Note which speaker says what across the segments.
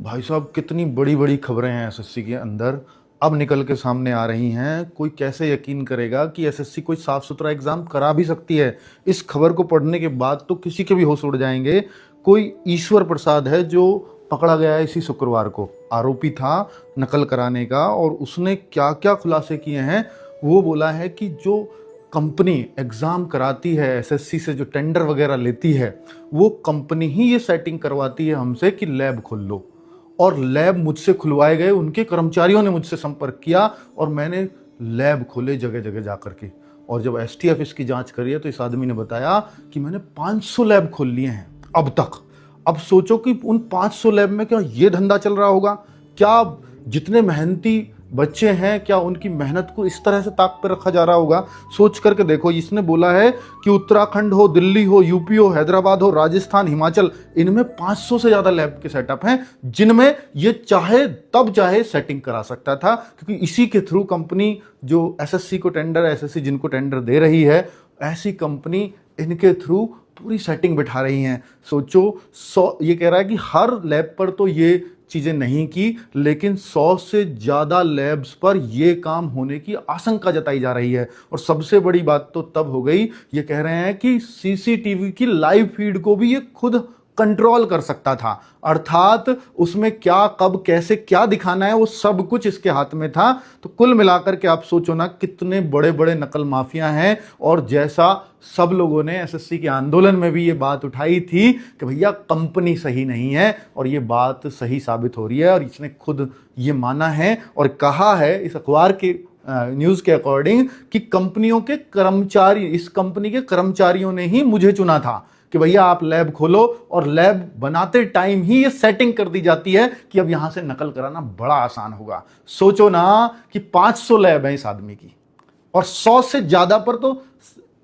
Speaker 1: भाई साहब, कितनी बड़ी बड़ी खबरें हैं एसएससी के अंदर अब निकल के सामने आ रही हैं। कोई कैसे यकीन करेगा कि एसएससी कोई साफ सुथरा एग्जाम करा भी सकती है। इस खबर को पढ़ने के बाद तो किसी के भी होश उड़ जाएंगे। कोई ईश्वर प्रसाद है जो पकड़ा गया है इसी शुक्रवार को, आरोपी था नकल कराने का, और उसने क्या क्या खुलासे किए हैं। वो बोला है कि जो कंपनी एग्ज़ाम कराती है एसएससी से, जो टेंडर वगैरह लेती है, वो कंपनी ही ये सेटिंग करवाती है हमसे कि लैब खोल लो। और लैब मुझसे खुलवाए गए, उनके कर्मचारियों ने मुझसे संपर्क किया और मैंने लैब खोले जगह जगह जा करके। और जब एसटीएफ इसकी जांच करी है तो इस आदमी ने बताया कि मैंने 500 लैब खोल लिए हैं अब तक। अब सोचो कि उन 500 लैब में क्या ये धंधा चल रहा होगा? क्या जितने मेहनती बच्चे हैं, क्या उनकी मेहनत को इस तरह से ताक पे रखा जा रहा होगा? सोच करके देखो। इसने बोला है कि उत्तराखंड हो, दिल्ली हो, यूपी हो, हैदराबाद हो, राजस्थान, हिमाचल, इनमें 500 से ज़्यादा लैब के सेटअप हैं जिनमें ये चाहे तब चाहे सेटिंग करा सकता था, क्योंकि इसी के थ्रू कंपनी जो एसएससी को टेंडर, एसएससी जिनको टेंडर दे रही है, ऐसी कंपनी इनके थ्रू पूरी सेटिंग बिठा रही हैं। सोचो, ये कह रहा है कि हर लैब पर तो ये चीज़ें नहीं की, लेकिन 100 से ज़्यादा लैब्स पर यह काम होने की आशंका जताई जा रही है। और सबसे बड़ी बात तो तब हो गई, ये कह रहे हैं कि सीसीटीवी की लाइव फीड को भी ये खुद कंट्रोल कर सकता था, अर्थात उसमें क्या, कब, कैसे, क्या दिखाना है, वो सब कुछ इसके हाथ में था। तो कुल मिलाकर के आप सोचो ना, कितने बड़े बड़े नकल माफिया हैं। और जैसा सब लोगों ने एसएससी के आंदोलन में भी ये बात उठाई थी कि भैया कंपनी सही नहीं है, और ये बात सही साबित हो रही है। और इसने खुद ये माना है और कहा है इस अखबार के न्यूज़ के अकॉर्डिंग कि कंपनियों के कर्मचारी, इस कंपनी के कर्मचारियों ने ही मुझे चुना था कि भैया आप लैब खोलो, और लैब बनाते टाइम ही ये सेटिंग कर दी जाती है कि अब यहां से नकल कराना बड़ा आसान होगा। सोचो ना कि 500 लैब है इस आदमी की, और 100 से ज्यादा पर तो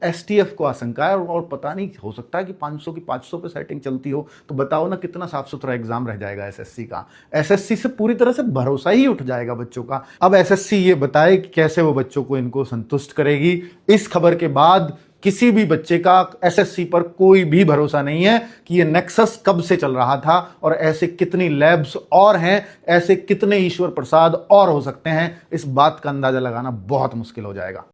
Speaker 1: एसटीएफ को आशंका है। और पता नहीं, हो सकता है कि 500 की 500 पे सेटिंग चलती हो। तो बताओ ना कितना साफ सुथरा एग्जाम रह जाएगा एसएससी का। एसएससी से पूरी तरह से भरोसा ही उठ जाएगा बच्चों का। अब एसएससी ये बताए कि कैसे वो बच्चों को इनको संतुष्ट करेगी। इस खबर के बाद किसी भी बच्चे का एसएससी पर कोई भी भरोसा नहीं है कि ये नेक्सस कब से चल रहा था, और ऐसे कितनी लैब्स और हैं, ऐसे कितने ईश्वर प्रसाद और हो सकते हैं। इस बात का अंदाजा लगाना बहुत मुश्किल हो जाएगा।